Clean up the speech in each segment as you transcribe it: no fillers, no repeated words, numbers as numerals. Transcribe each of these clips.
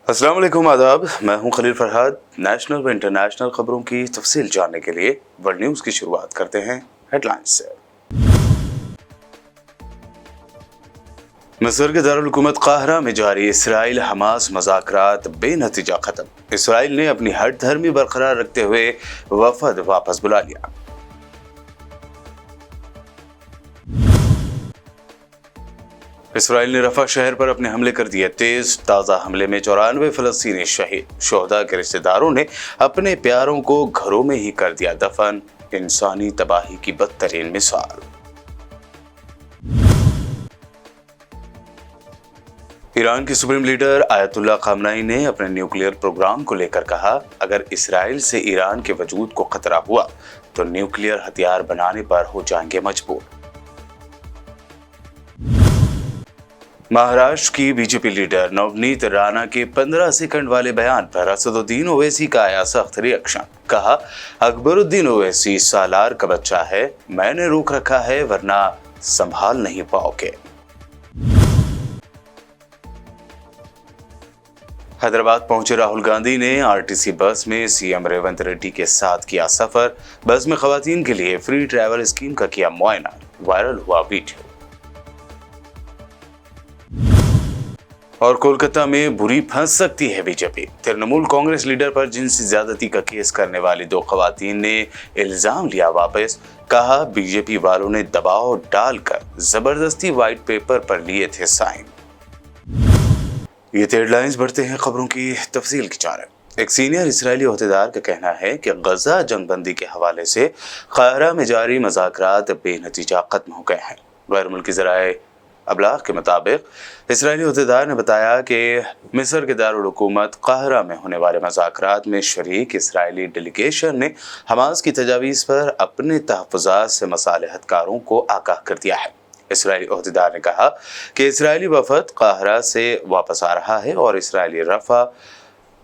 अस्सलाम वालेकुम, आदाब। मैं हूं खलील फरहाद। नेशनल व इंटरनेशनल खबरों की तफसील जानने के लिए वर्ल्ड न्यूज़ की शुरुआत करते हैं हेडलाइंस से। मिस्र के दारुल हुकूमत काहिरा में जारी इसराइल हमास मज़ाकरात बेनतीजा खत्म। इसराइल ने अपनी हट धर्मी बरकरार रखते हुए वफद वापस बुला लिया। इसराइल ने रफा शहर पर अपने हमले कर दिए तेज। ताज़ा हमले में 94 फ़लस्तीनी शहीद। शोहदा के रिश्तेदारों ने अपने प्यारों को घरों में ही कर दिया दफन। इंसानी तबाही की बदतरीन मिसाल। ईरान के सुप्रीम लीडर आयतुल्लाह खामनाई ने अपने न्यूक्लियर प्रोग्राम को लेकर कहा, अगर इसराइल से ईरान के वजूद को खतरा हुआ तो न्यूक्लियर हथियार बनाने पर हो जाएंगे मजबूर। महाराष्ट्र की बीजेपी लीडर नवनीत राणा के 15 सेकंड वाले बयान पर असदुद्दीन ओवैसी का आया सख्त रिएक्शन। कहा, अकबरुद्दीन ओवैसी सालार का बच्चा है, मैंने रोक रखा है वरना संभाल नहीं पाओगे। हैदराबाद पहुंचे राहुल गांधी ने आरटीसी बस में सीएम रेवंत रेड्डी के साथ किया सफर। बस में खवातीन के लिए फ्री ट्रैवल स्कीम का किया मुआयना। वायरल हुआ वीडियो। और कोलकाता में बुरी फंस सकती है बीजेपी। तृणमूल कांग्रेस लीडर पर जिनसी ज्यादती का केस करने वाली 2 खवातीन ने इल्जाम लिया वापस। कहा, बीजेपी वालों ने दबाव डालकर जबरदस्ती व्हाइट पेपर पर लिए थे साइन। ये हेडलाइंस बढ़ते हैं खबरों की तफसील की जानब। एक सीनियर इजरायली ओहदेदार का कहना है कि गजा जंगबंदी के हवाले से काहिरा में जारी मज़ाकरात बेनतीजा खत्म हो गए हैं। गैर मुल्की ज़राए अबलाग के मुताबिक इजरायली ओहदेदार ने बताया कि मिस्र के दारुल हुकूमत काहिरा में होने वाले मज़ाकरात में शरीक इजरायली डेलीगेशन ने हमास की तजावीज़ पर अपने तहफ़्फ़ुज़ात से मसालिहतकारों को आगाह कर दिया है। इजरायली ओहदेदार ने कहा कि इजरायली वफद काहिरा से वापस आ रहा है और इजरायली रफा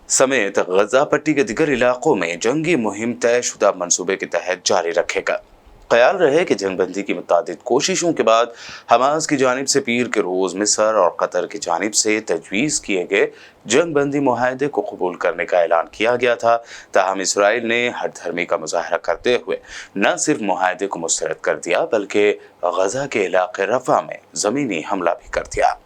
समेत गजा पट्टी के दीगर इलाकों में जंगी मुहिम तयशुदा मंसूबे के तहत जारी रखेगा। ख्याल रहे कि जंगबंदी की मुतादिद कोशिशों के बाद हमास की जानिब से पीर के रोज़ मिस्र और कतर की जानिब से तजवीज़ किए गए जंगबंदी मुआहदे को कबूल करने का ऐलान किया गया था। ताहम इसराइल ने हट धर्मी का मुजाहरा करते हुए न सिर्फ मुआहदे को मुस्तरद कर दिया बल्कि गजा के इलाके रफा में ज़मीनी हमला भी कर दिया।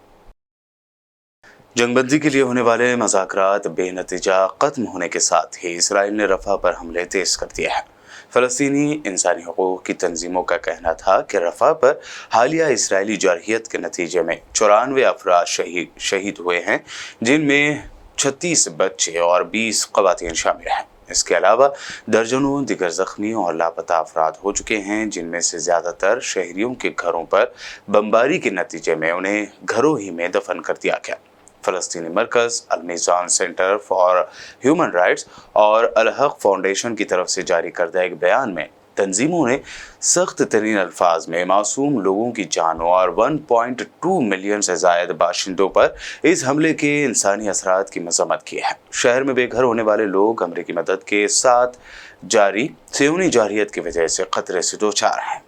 जंगबंदी के लिए होने वाले मज़ाकरात बेनतीजा खत्म होने के साथ ही इसराइल ने रफा पर हमले तेज कर दिए हैं। फ़लस्तीनी इंसानी हकूक़ की तंजीमों का कहना था कि रफ़ा पर हालिया इसराइली जरहियत के नतीजे में 94 अफराद शहीद हुए हैं, जिनमें 36 बच्चे और 20 ख़वातीन शामिल हैं। इसके अलावा दर्जनों दिगर ज़ख्मी और लापता अफराद हो चुके हैं, जिनमें से ज़्यादातर शहरियों के घरों पर बमबारी के नतीजे में उन्हें घरों ही में दफन कर दिया गया। फ़लस्तीनी मरकज़, अल मीज़ान सेंटर फॉर ह्यूमन राइट्स और अल हक़ फाउंडेशन की तरफ से जारी करदा एक बयान में तंजीमों ने सख्त तरीन अल्फाज में मासूम लोगों की जानों और 1.2 मिलियन से ज़ायद बाशिंदों पर इस हमले के इंसानी असरात की मज़म्मत की है। शहर में बेघर होने वाले लोग अमरीकी मदद के साथ जारी सियोनी जारहियत की वजह से खतरे से दोचार हैं।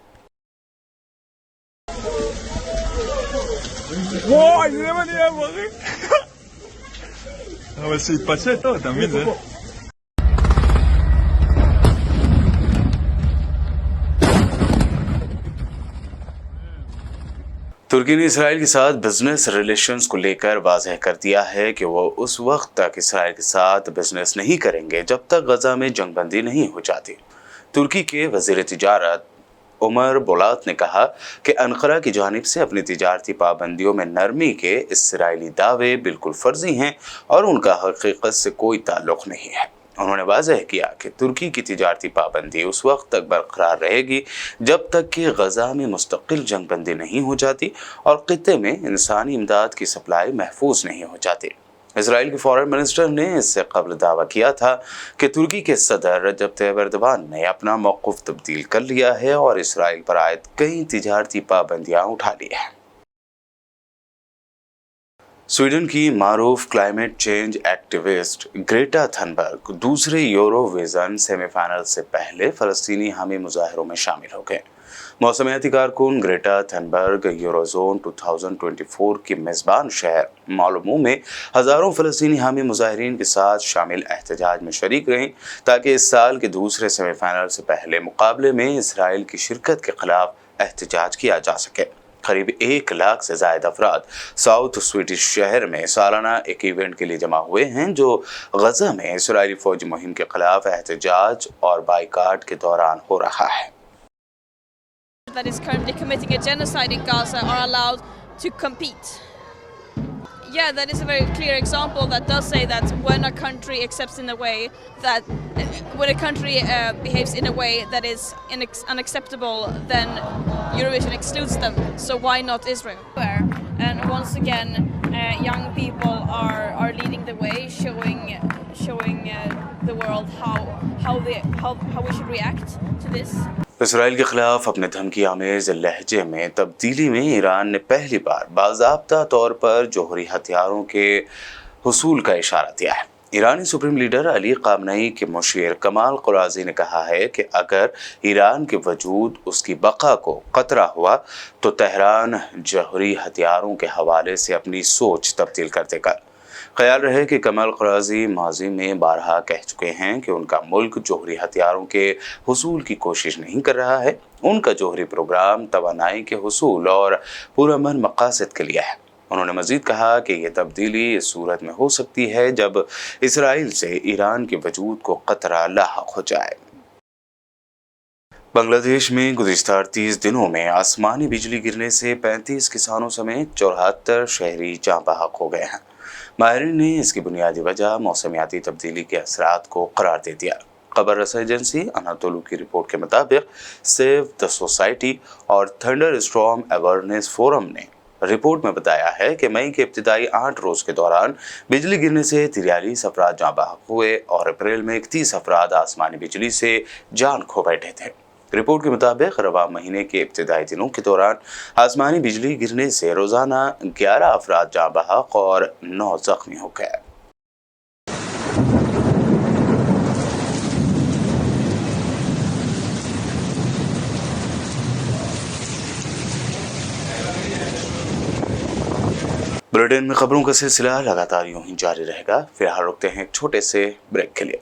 Aber sí, Pacheco también, ¿eh? तुर्की ने इसराइल के साथ बिजनेस रिलेशंस को लेकर वाज़ेह कर दिया है कि वो उस वक्त तक इसराइल के साथ बिजनेस नहीं करेंगे जब तक गजा में जंगबंदी नहीं हो जाती। तुर्की के वज़ीर तिजारत उमर बोलात ने कहा कि अनकरा की जानिब से अपनी तिजारती पाबंदियों में नरमी के इसराइली दावे बिल्कुल फर्जी हैं और उनका हकीकत से कोई ताल्लुक़ नहीं है। उन्होंने वाज़ेह किया कि तुर्की की तिजारती पाबंदी उस वक्त तक बरकरार रहेगी जब तक कि गजा में मुस्तकिल जंगबंदी नहीं हो जाती और ख़ित्ते में इंसानी इमदाद की सप्लाई महफूज नहीं हो जाती। इसराइल के फॉरेन मिनिस्टर ने इससे कबल दावा किया था कि तुर्की के सदर रजब तैयब एर्दोगान ने अपना मौक़िफ़ तब्दील कर लिया है और इसराइल पर आयद कई तिजारती पाबंदियाँ उठा ली हैं। स्वीडन की मारूफ climate change activist Greta Thunberg दूसरे यूरोविजन सेमीफाइनल से पहले फलस्तीनी हामी मुजाहिरों में शामिल हो गए। मौसमियाती कारकुन ग्रेटा थनबर्ग यूरोजोन 2024 की मेजबान शहर मालमो में हजारों फलस्तीनी हामी मुजाहिरीन के साथ शामिल एहतजाज में शरीक रहीं ताकि इस साल के दूसरे सेमीफाइनल से पहले मुकाबले में इसराइल की शिरकत के खिलाफ एहतजाज किया जा सके। करीब 1 लाख से ज्यादा अफराद साउथ स्वीडिश शहर में सालाना एक इवेंट के लिए जमा हुए हैं जो गजा में इसराइली फौजी मुहिम के खिलाफ एहतजाज और बाइकाट के दौरान हो रहा है। That is currently committing a genocide in Gaza are allowed to compete. Yeah, that is a very clear example that does say that when a country accepts in a way that when a country behaves in a way that is unacceptable, then Eurovision excludes them. So why not Israel? And once again, young people are leading the way, showing the world how we should react to this. Israel के खिलाफ अपने धमकी आमेज लहजे में तब्दीली में Iran ने पहली बार बाज़ाब्ता तौर पर जौहरी हथियारों के हुसूल का इशारा दिया है। ईरानी सुप्रीम लीडर अली ख़ामनेई के मुशीर कमाल क़ुराज़ी ने कहा है कि अगर ईरान के वजूद उसकी बका को खतरा हुआ तो तेहरान जौहरी हथियारों के हवाले से अपनी सोच तब्दील कर देगा। ख्याल रहे कि कमाल क़ुराज़ी माजी में बारहा कह चुके हैं कि उनका मुल्क जौहरी हथियारों के हुसूल की कोशिश नहीं कर रहा है। उनका जौहरी प्रोग्राम तवानाई के हुसूल और पुरअमन मकासद के लिए है। उन्होंने मजीद कहा कि यह तब्दीली इस सूरत में हो सकती है जब इसराइल से ईरान के वजूद को खतरा लाहक हो जाए। बांग्लादेश में गुज़िश्ता 30 दिनों में आसमानी बिजली गिरने से 35 किसानों समेत 74 शहरी जाँ बहक हो गए हैं। माहिरीन ने इसकी बुनियादी वजह मौसमियाती तब्दीली के असरात को करार दे दिया। खबर रसा एजेंसी अनातोलू की रिपोर्ट के मुताबिक सेव द सोसाइटी और थंडर स्टॉर्म अवेयरनेस फोरम ने रिपोर्ट में बताया है कि मई के इब्तिदाई 8 रोज के दौरान बिजली गिरने से 43 अफराद जाँ बहक हुए और अप्रैल में 31 अफराद आसमानी बिजली से जान खो बैठे थे। रिपोर्ट के मुताबिक रवा महीने के इब्तिदाई दिनों के दौरान आसमानी बिजली गिरने से रोजाना 11 अफराद जाँ बहक और 9 जख्मी हो गए। ब्रिटेन में खबरों का सिलसिला लगातार यूं ही जारी रहेगा। फिलहाल रुकते हैं एक छोटे से ब्रेक के लिए।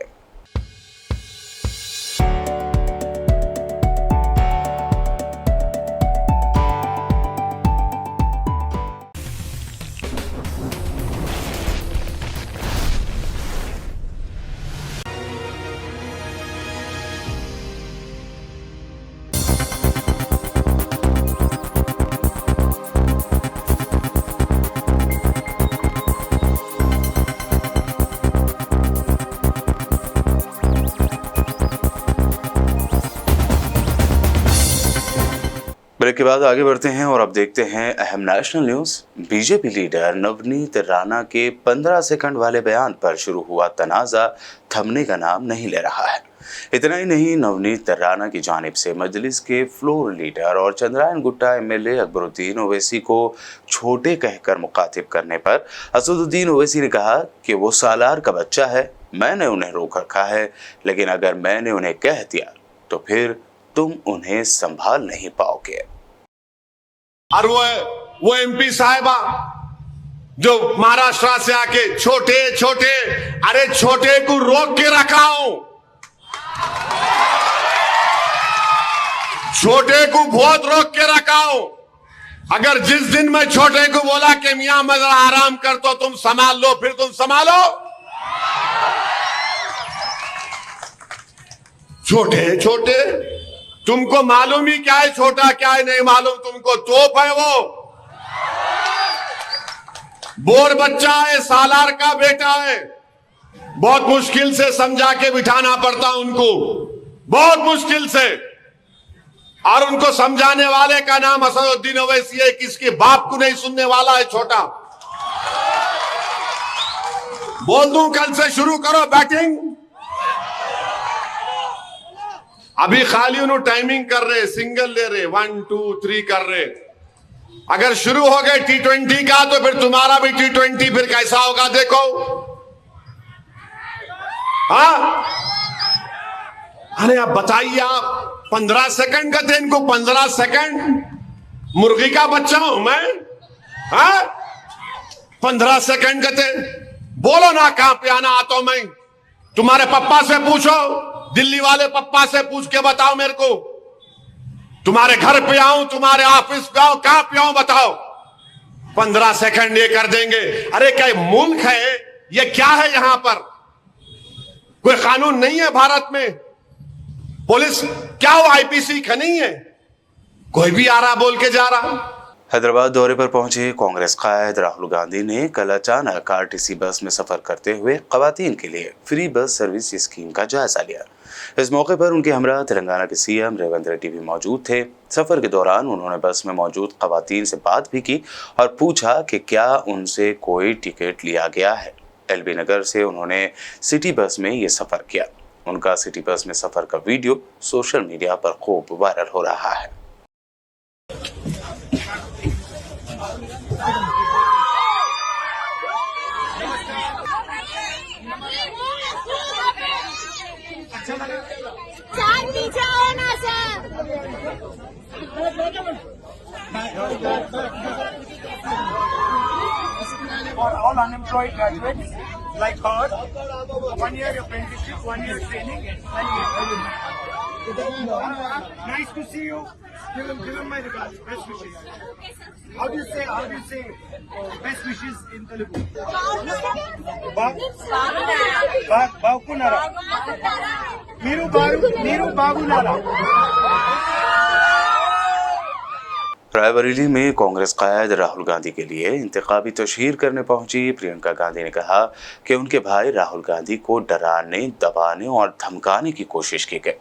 ब्रेक के बाद आगे बढ़ते हैं और अब देखते हैं अहम national news. BJP leader Navneet Rana के 15 सेकंड वाले बयान पर शुरू हुआ तनाज़ा थमने का नाम नहीं ले रहा है। इतना ही नहीं, नवनीत राणा की जानिब से मजलिस के फ्लोर लीडर और चंद्रायन गुट्टा एमएलए अकबरुद्दीन ओवैसी को छोटे कहकर मुखातिब करने पर असदुद्दीन ओवैसी ने कहा कि वो सालार का बच्चा है, मैंने उन्हें रोक रखा है, लेकिन अगर मैंने उन्हें कह दिया तो फिर तुम उन्हें संभाल नहीं पाओगे। और वो एमपी साहिबा जो महाराष्ट्र से आके छोटे छोटे, अरे छोटे को रोक के रखा हूं, छोटे को बहुत रोक के रखा हूं। अगर जिस दिन मैं छोटे को बोला कि मियां मैं जरा आराम कर तो तुम संभाल लो, फिर तुम संभालो। छोटे छोटे, तुमको मालूम ही क्या है छोटा क्या है नहीं मालूम तुमको। तोप है वो, बोर बच्चा है, सालार का बेटा है। बहुत मुश्किल से समझा के बिठाना पड़ता उनको, बहुत मुश्किल से। और उनको समझाने वाले का नाम असदुद्दीन ओवैसी है, किसके बाप को नहीं सुनने वाला है छोटा। बोल दूं कल से शुरू करो बैटिंग। अभी खाली उन्होंने टाइमिंग कर रहे, सिंगल ले रहे, 1 2 3 कर रहे। अगर शुरू हो गए T20 का तो फिर तुम्हारा भी T20 फिर कैसा होगा देखो। हाँ, अरे आप बताइए, आप 15 सेकंड का थे इनको, 15 सेकंड, मुर्गी का बच्चा हूं मैं? हाँ, 15 सेकंड का थे, बोलो ना कहां पे आना आता हूं मैं? तुम्हारे पप्पा से पूछो, दिल्ली वाले पप्पा से पूछ के बताओ मेरे को, तुम्हारे घर पे आऊं, तुम्हारे ऑफिस पे आऊं, कहां पे आऊं बताओ? 15 सेकंड ये कर देंगे। अरे क्या मुल्क है ये? क्या है यहां पर? कोई कानून नहीं है भारत में? पुलिस क्या वो आईपीसी का नहीं है? कोई भी आ रहा बोल के जा रहा। हैदराबाद दौरे पर पहुंचे कांग्रेस कायद राहुल गांधी ने कल अचानक आरटीसी बस में सफर करते हुए खवातीन के लिए फ्री बस सर्विस स्कीम का जायजा लिया। इस मौके पर उनके हमरा तेलंगाना के सीएम रेवंत रेड्डी भी मौजूद थे। सफर के दौरान उन्होंने बस में मौजूद खवातीन से बात भी की और पूछा कि क्या उनसे कोई टिकट लिया गया है। एलबी नगर से उन्होंने सिटी बस में ये सफर किया। उनका सिटी बस में सफर का वीडियो सोशल मीडिया पर खूब वायरल हो रहा है। For all unemployed graduates like her, 1 year apprenticeship, 1 year training. Nice to see you. Give him my regards. Best wishes. How do you say best wishes in Telugu? Bagunara. Miru bagunara. Raebareli में कांग्रेस कायद राहुल गांधी के लिए इंतखाबी तशहीर करने पहुंची प्रियंका गांधी ने कहा कि उनके भाई राहुल गांधी को डराने, दबाने और धमकाने की कोशिश की गई।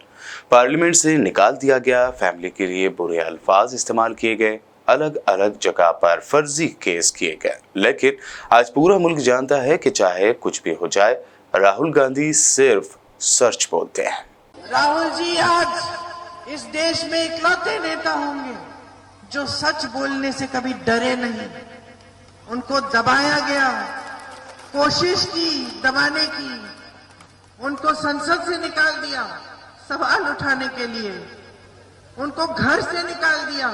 पार्लियामेंट से निकाल दिया गया। फैमिली के लिए बुरे अल्फाज इस्तेमाल किए गए। अलग अलग जगह पर फर्जी केस किए गए। लेकिन आज पूरा मुल्क जानता है कि चाहे कुछ भी हो जाए, राहुल गांधी सिर्फ सच बोलते हैं। राहुल जी आज इस देश में इकलौते नेता होंगे जो सच बोलने से कभी डरे नहीं। उनको दबाया गया, कोशिश की दबाने की, उनको संसद से निकाल दिया सवाल उठाने के लिए, उनको घर से निकाल दिया,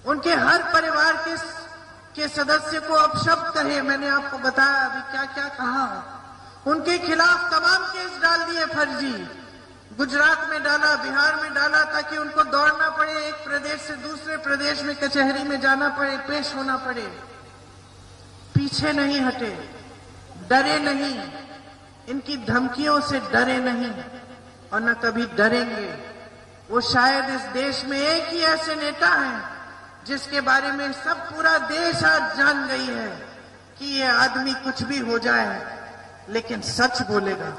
उनके हर परिवार के सदस्य को अपशब्द कहे। मैंने आपको बताया अभी क्या क्या कहा। उनके खिलाफ तमाम केस डाल दिए फर्जी। गुजरात में डाला, बिहार में डाला, ताकि उनको दौड़ना पड़े, एक प्रदेश से दूसरे प्रदेश में कचहरी में जाना पड़े, पेश होना पड़े। पीछे नहीं हटे, डरे नहीं, इनकी धमकियों से डरे नहीं और न कभी डरेंगे। वो शायद इस देश में एक ही ऐसे नेता हैं जिसके बारे में सब पूरा देश आज जान गई है कि ये आदमी कुछ भी हो जाए लेकिन सच बोलेगा।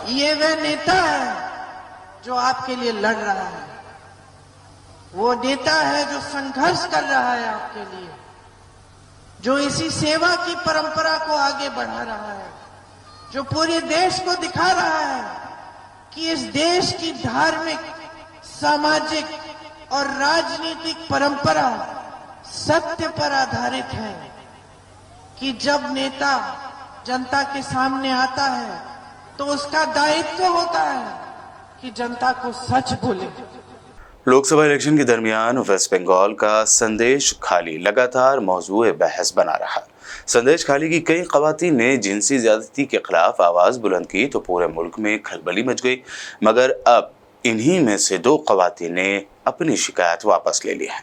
ये वह नेता है जो आपके लिए लड़ रहा है। वो नेता है जो संघर्ष कर रहा है आपके लिए, जो इसी सेवा की परंपरा को आगे बढ़ा रहा है, जो पूरे देश को दिखा रहा है कि इस देश की धार्मिक, सामाजिक और राजनीतिक परंपरा सत्य पर आधारित है कि जब नेता जनता के सामने आता है तो उसका दायित्व होता है कि जनता को सच बोले। लोकसभा इलेक्शन के दरमियान वेस्ट बंगाल का संदेश खाली लगातार मौजूए बहस बना रहा। संदेश खाली की कई खवातीन ने जिनसी ज्यादती के खिलाफ आवाज बुलंद की तो पूरे मुल्क में खलबली मच गई, मगर अब इन्हीं में से 2 खवातीन ने अपनी शिकायत वापस ले ली है।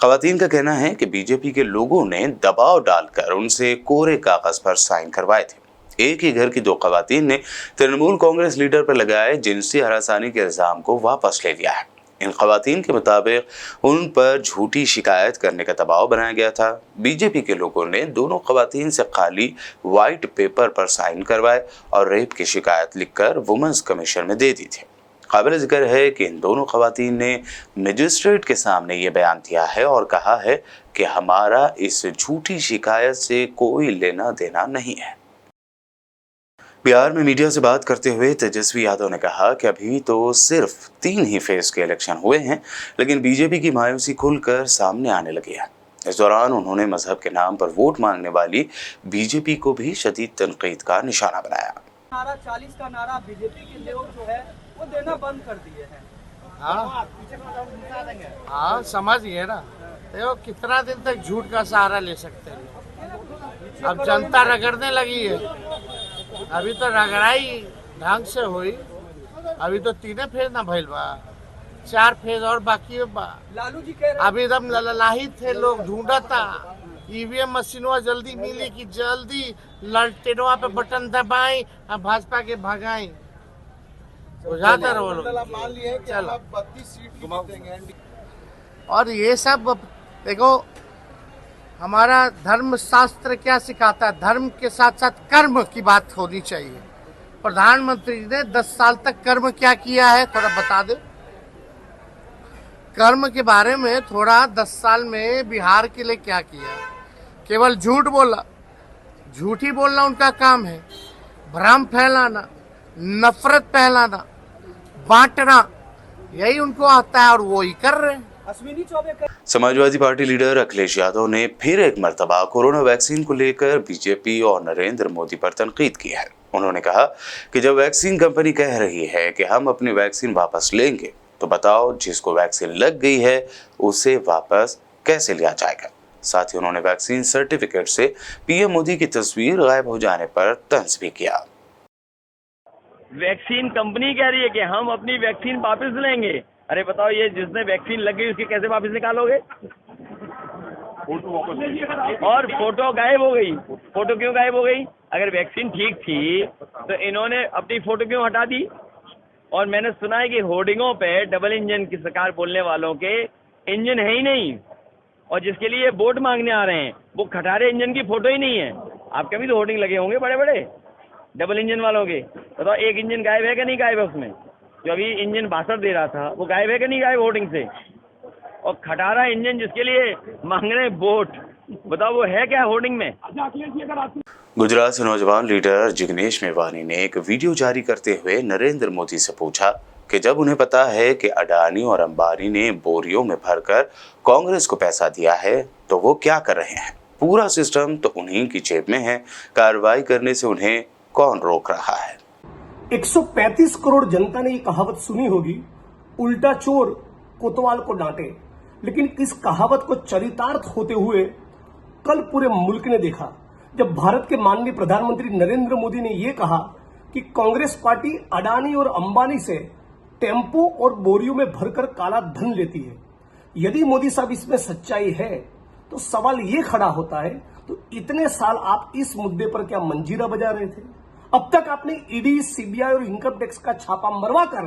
खवातीन का कहना है कि बीजेपी के लोगों ने दबाव डालकर उनसे कोरे कागज पर साइन करवाए थे। एक ही घर की 2 खवातीन ने तृणमूल कांग्रेस लीडर पर लगाए जिनसी हरासानी के इल्जाम को वापस ले लिया है। इन खवातीन के मुताबिक उन पर झूठी शिकायत करने का दबाव बनाया गया था। बीजेपी के लोगों ने दोनों खवातीन से खाली व्हाइट पेपर पर साइन करवाए और रेप की शिकायत लिखकर वुमेन्स कमीशन में दे दी थी। काबिल जिक्र है कि इन दोनों खवातीन ने मजिस्ट्रेट के सामने ये बयान दिया है और कहा है कि हमारा इस झूठी शिकायत से कोई लेना देना नहीं है। बिहार में मीडिया से बात करते हुए तेजस्वी यादव ने कहा कि अभी तो सिर्फ 3 ही फेज के इलेक्शन हुए हैं, लेकिन बीजेपी की मायूसी खुलकर सामने आने लगी है। इस दौरान उन्होंने मजहब के नाम पर वोट मांगने वाली बीजेपी को भी शदीद तनकीद का निशाना बनाया। नारा 40 का नारा बीजेपी के लोग जो है वो देना बंद कर दिए हैं। हाँ समझ गए ना, देखो कितना दिन तक झूठ का सहारा ले सकते हैं। अब जनता रगड़ने लगी है, अभी तो रगड़ाई ढंग से हुई, अभी तो 3 फेज ना भइल बा, 4 फेज और बाकी बा। लालू जी कह रहे अभी एकदम ललाही थे, लोग ढूंढता ईवीएम मशीनवा जल्दी मिली कि जल्दी ललटेनवा पे बटन दबाई और भाजपा के भगाई, बुझाता रहो लोग। चलो 32 सीट जीतेंगे। और ये सब देखो, हमारा धर्म शास्त्र क्या सिखाता है, धर्म के साथ साथ कर्म की बात होनी चाहिए। प्रधानमंत्री ने 10 साल तक कर्म क्या किया है थोड़ा बता दे। कर्म के बारे में थोड़ा 10 साल में बिहार के लिए क्या किया। केवल झूठ बोला, झूठ ही बोलना उनका काम है, भ्रम फैलाना, नफरत फैलाना, बांटना, यही उनको आता है और वो ही कर रहे हैं। अश्विनी चौबे समाजवादी पार्टी लीडर अखिलेश यादव ने फिर एक मर्तबा कोरोना वैक्सीन को लेकर बीजेपी और नरेंद्र मोदी पर तनकीद की है। उन्होंने कहा कि जब वैक्सीन कंपनी कह रही है कि हम अपनी वैक्सीन वापस लेंगे, तो बताओ जिसको वैक्सीन लग गई है उसे वापस कैसे लिया जाएगा। साथ ही उन्होंने वैक्सीन सर्टिफिकेट से पीएम मोदी की तस्वीर गायब हो जाने पर तंज भी किया। वैक्सीन कंपनी कह रही है कि हम अपनी वैक्सीन वापस लेंगे। अरे बताओ, ये जिसने वैक्सीन लग गई उसकी कैसे वापस निकालोगे? और फोटो गायब हो गई। फोटो क्यों गायब हो गई? अगर वैक्सीन ठीक थी तो इन्होंने अपनी फोटो क्यों हटा दी? और मैंने सुना है कि होर्डिंगों पे डबल इंजन की सरकार बोलने वालों के इंजन है ही नहीं, और जिसके लिए वोट मांगने आ रहे हैं वो खटारे इंजन की फोटो ही नहीं है। आपके भी तो होर्डिंग लगे होंगे बड़े बड़े डबल इंजन वालों के। बताओ, एक इंजन गायब है कि नहीं गायब है? उसमें जो अभी इंजन भाषण दे रहा था वो गायब है कि नहीं गायब होर्डिंग से? और खटारा इंजन जिसके लिए मांग रहे वोट, बताओ वो है क्या होर्डिंग में? गुजरात से नौजवान लीडर जिग्नेश मेवानी ने एक वीडियो जारी करते हुए नरेंद्र मोदी से पूछा कि जब उन्हें पता है कि अडानी और अंबानी ने बोरियों में भरकर कांग्रेस को पैसा दिया है तो वो क्या कर रहे हैं। पूरा सिस्टम तो उन्हीं की जेब में है, कार्रवाई करने से उन्हें कौन रोक रहा है। 135 करोड़ जनता ने ये कहावत सुनी होगी, उल्टा चोर कोतवाल को डांटे। लेकिन इस कहावत को चरितार्थ होते हुए कल पूरे मुल्क ने देखा, जब भारत के माननीय प्रधानमंत्री नरेंद्र मोदी ने यह कहा कि कांग्रेस पार्टी अडानी और अंबानी से टेम्पो और बोरियों में भरकर काला धन लेती है। यदि मोदी साहब इसमें सच्चाई है तो सवाल ये खड़ा होता है, तो इतने साल आप इस मुद्दे पर क्या मंजीरा बजा रहे थे? अब तक आपने ईडी, सीबीआई और इनकम टैक्स का छापा मरवाकर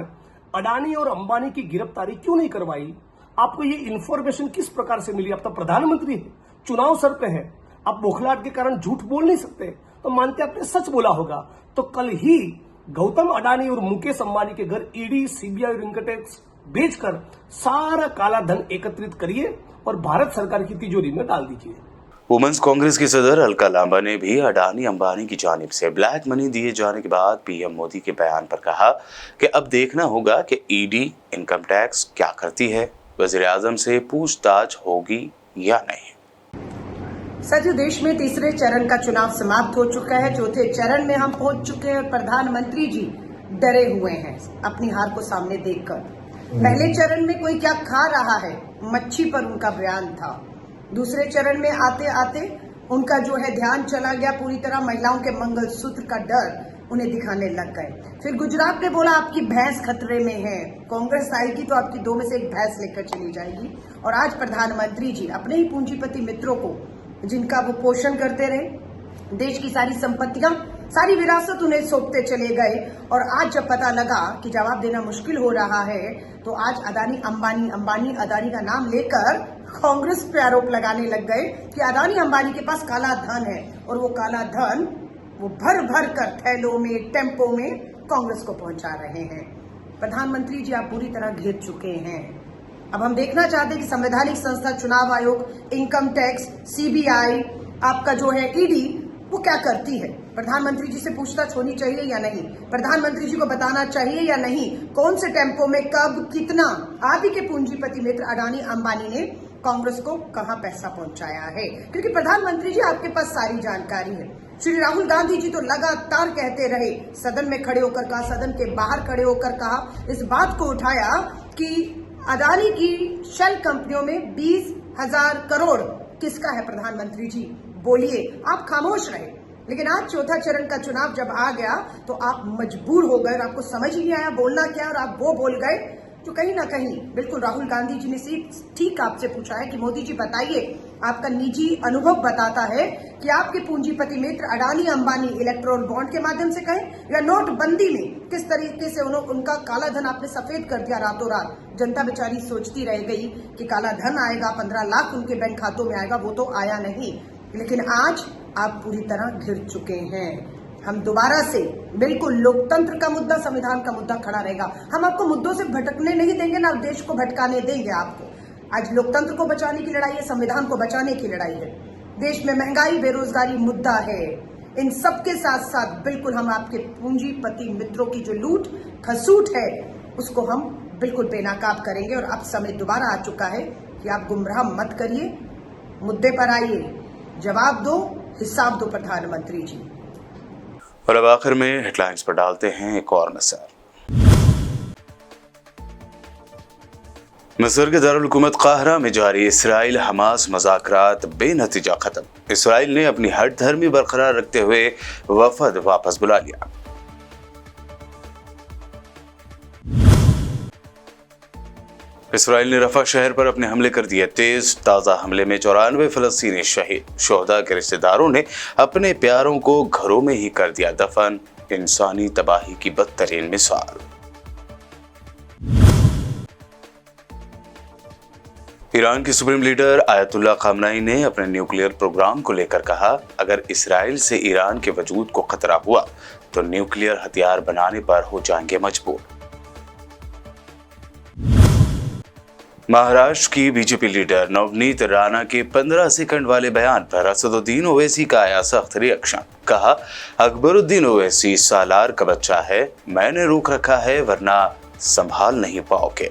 अडानी और अंबानी की गिरफ्तारी क्यों नहीं करवाई? आपको ये इंफॉर्मेशन किस प्रकार से मिली? आप तो प्रधानमंत्री है, चुनाव सर पे है, आप बौखलाहट के कारण झूठ बोल नहीं सकते, तो मानते आपने सच बोला होगा। तो कल ही गौतम अडानी और मुकेश अंबानी के घर ईडी, सीबीआई और इनकम टैक्स भेजकर सारा काला धन एकत्रित करिए और भारत सरकार की तिजोरी में डाल दीजिए। वुमेन्स कांग्रेस की सदर अलका लांबा ने भी अडानी अंबानी की जानिब से ब्लैक मनी दिए जाने के बाद पीएम मोदी के बयान पर कहा कि अब देखना होगा कि ईडी, इनकम टैक्स क्या करती है, वज़ीर आज़म से पूछताछ होगी या नहीं। साथियों, देश में तीसरे चरण का चुनाव समाप्त हो चुका है। चौथे चरण में हम पहुंच चुके हैं और प्रधानमंत्री जी डरे हुए हैं अपनी हार को सामने देखकर। पहले चरण में कोई क्या खा रहा है, मच्छी पर उनका बयान था। दूसरे चरण में आते आते उनका जो है ध्यान चला गया पूरी तरह महिलाओं के मंगलसूत्र का डर उन्हें दिखाने लग गए। फिर गुजरात में बोला आपकी भैंस खतरे में है, कांग्रेस आएगी तो आपकी 2 में से एक भैंस लेकर चली जाएगी। और आज प्रधानमंत्री जी अपने ही पूंजीपति मित्रों को, जिनका वो पोषण करते रहे, देश की सारी संपत्तियां, सारी विरासत उन्हें सौंपते चले गए। और आज जब पता लगा कि जवाब देना मुश्किल हो रहा है, तो आज अडानी अंबानी अडानी का नाम लेकर कांग्रेस पे आरोप लगाने लग गए कि अडानी अंबानी के पास काला धन है, और वो काला धन वो भर भर कर थैलों में, टेम्पो में कांग्रेस को पहुंचा रहे हैं। प्रधानमंत्री जी आप पूरी तरह घिर चुके हैं। अब हम देखना चाहते हैं कि संवैधानिक संस्था चुनाव आयोग, इनकम टैक्स, सीबीआई, आपका जो है ईडी, वो क्या करती है। प्रधानमंत्री जी से पूछताछ होनी चाहिए या नहीं? प्रधानमंत्री जी को बताना चाहिए या नहीं कौन से टेम्पो में कब कितना आप ही के पूंजीपति मित्र अडानी अंबानी ने कांग्रेस को कहां पैसा पहुंचाया है? क्योंकि प्रधानमंत्री जी आपके पास सारी जानकारी है। श्री राहुल गांधी जी तो लगातार कहते रहे, सदन में खड़े होकर कहा, सदन के बाहर खड़े होकर कहा, इस बात को उठाया कि अडानी की शेल कंपनियों में 20,000 करोड़ किसका है? प्रधानमंत्री जी बोलिए। आप खामोश रहे। लेकिन आज चौथा चरण का चुनाव जब आ गया तो आप मजबूर हो गए और आपको समझ ही नहीं आया बोलना क्या, और आप वो बोल गए जो कहीं ना कहीं बिल्कुल राहुल गांधी जी ने ठीक आपसे पूछा है कि मोदी जी बताइए, आपका निजी अनुभव बताता है कि आपके पूंजीपति मित्र अडानी अंबानी इलेक्ट्रोल बॉन्ड के माध्यम से कहें या नोटबंदी में किस तरीके से उनका काला धन आपने सफेद कर दिया रातों रात। जनता बेचारी सोचती रह गई कि काला धन आएगा, 15 लाख उनके बैंक खातों में आएगा, वो तो आया नहीं। लेकिन आज आप पूरी तरह घिर चुके हैं। हम दोबारा से बिल्कुल लोकतंत्र का मुद्दा, संविधान का मुद्दा खड़ा रहेगा। हम आपको मुद्दों से भटकने नहीं देंगे, ना देश को भटकाने देंगे आपको। आज लोकतंत्र को बचाने की लड़ाई है, संविधान को बचाने की लड़ाई है। देश में महंगाई, बेरोजगारी मुद्दा है। इन सबके साथ साथ बिल्कुल हम आपके पूंजीपति मित्रों की जो लूट खसूट है उसको हम बिल्कुल बेनकाब करेंगे। और अब समय दोबारा आ चुका है कि आप गुमराह मत करिए, मुद्दे पर आइए, जवाब दो, हिसाब दो प्रधानमंत्री जी। और अब आखिर में हेडलाइंस पर डालते हैं एक और नजर। मिस्र के दारुल हुकूमत काहिरा में जारी इसराइल हमास मज़ाकरात बेनतीजा खत्म। इसराइल ने अपनी हट धर्मी बरकरार रखते हुए वफद वापस बुला लिया। इसराइल ने रफा शहर पर अपने हमले कर दिए तेज। ताज़ा हमले में 94 फलस्तीनी शहीद। शोहदा के रिश्तेदारों ने अपने प्यारों को घरों में ही कर दिया दफन। इंसानी तबाही की बदतरीन मिसाल। ईरान की सुप्रीम लीडर आयतुल्लाह खामनाई ने अपने न्यूक्लियर प्रोग्राम को लेकर कहा, अगर इसराइल से ईरान के वजूद को खतरा हुआ तो न्यूक्लियर हथियार बनाने पर हो जाएंगे मजबूर। महाराष्ट्र की बीजेपी लीडर नवनीत राणा के 15 सेकंड वाले बयान पर असदुद्दीन ओवैसी का आया सख्त रिएक्शन। कहा, अकबरुद्दीन ओवैसी सालार का बच्चा है, मैंने रोक रखा है वरना संभाल नहीं पाओगे।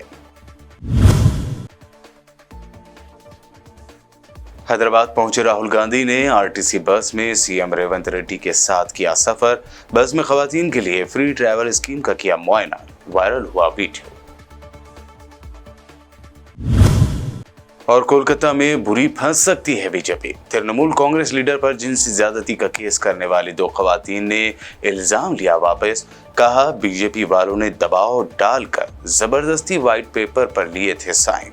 हैदराबाद पहुंचे राहुल गांधी ने आरटीसी बस में सीएम रेवंत रेड्डी के साथ किया सफर। बस में खवातीन के लिए फ्री ट्रैवल स्कीम का किया मुआयना। वायरल हुआ वीडियो। और कोलकाता में बुरी फंस सकती है बीजेपी। तृणमूल कांग्रेस लीडर पर जिनसी ज्यादती का केस करने वाली 2 खवातीन ने इल्जाम लिया वापस। कहा, बीजेपी वालों ने दबाव डालकर जबरदस्ती व्हाइट पेपर पर लिए थे साइन।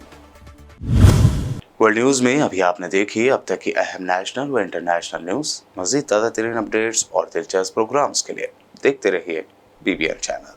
वर्ल्ड न्यूज में अभी आपने देखी अब तक की अहम नेशनल व इंटरनेशनल न्यूज। मजीद ताज़ा तरीन अपडेट्स और दिलचस्प प्रोग्राम्स के लिए देखते रहिए BBN चैनल।